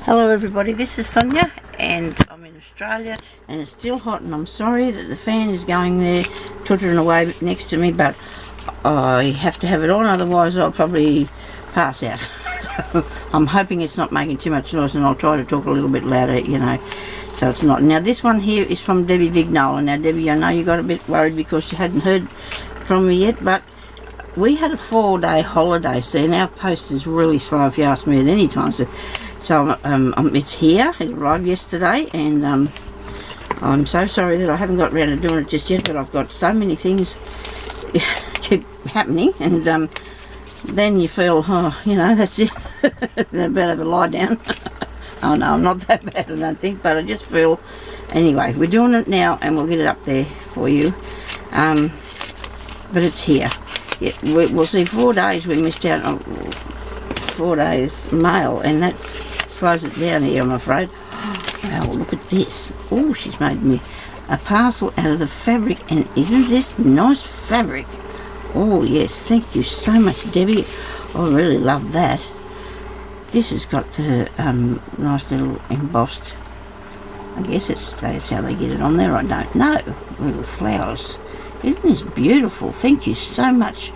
Hello everybody, this is Sonia and I'm in Australia and it's still hot, and I'm sorry that the fan is going there twittering away next to me, but I have to have it on, otherwise I'll probably pass out. So I'm hoping it's not making too much noise, and I'll try to talk a little bit louder, you know, so it's not. Now this one here is from Debbie Vignola. Now Debbie, I know you got a bit worried because you hadn't heard from me yet, but we had a 4-day holiday, so our post is really slow if you ask me at any time. So it's here. It arrived yesterday, and I'm so sorry that I haven't got around to doing it just yet, but I've got so many things keep happening, and then you feel, oh, you know, that's it. Better have a lie down. Oh no, I'm not that bad, I don't think, but I just feel, anyway, we're doing it now and we'll get it up there for you. But it's here. Yeah, we'll see, 4 days we missed out on 4 days mail, and that slows it down here, I'm afraid. Wow, look at this. Oh, she's made me a parcel out of the fabric, and isn't this nice fabric? Oh yes, thank you so much, Debbie. I really love that. This has got the nice little embossed, I guess that's how they get it on there, I don't know. Little flowers. Isn't this beautiful? Thank you so much.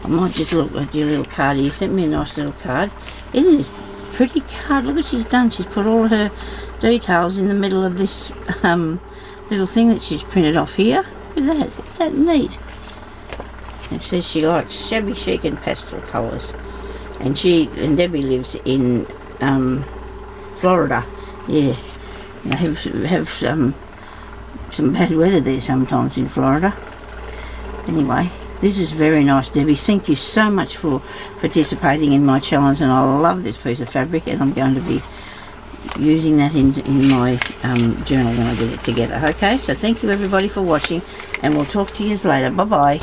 I might just look at your little card. You sent me a nice little card. Isn't this pretty card? Look what she's done. She's put all her details in the middle of this little thing that she's printed off here. Look at that. Isn't that neat? It says she likes shabby chic and pastel colours. And Debbie lives in Florida. Yeah. They have some bad weather there sometimes in Florida. Anyway, this is very nice, Debbie. Thank you so much for participating in my challenge, and I love this piece of fabric, and I'm going to be using that in my journal when I get it together. Okay, so thank you everybody for watching, and we'll talk to you later. Bye bye.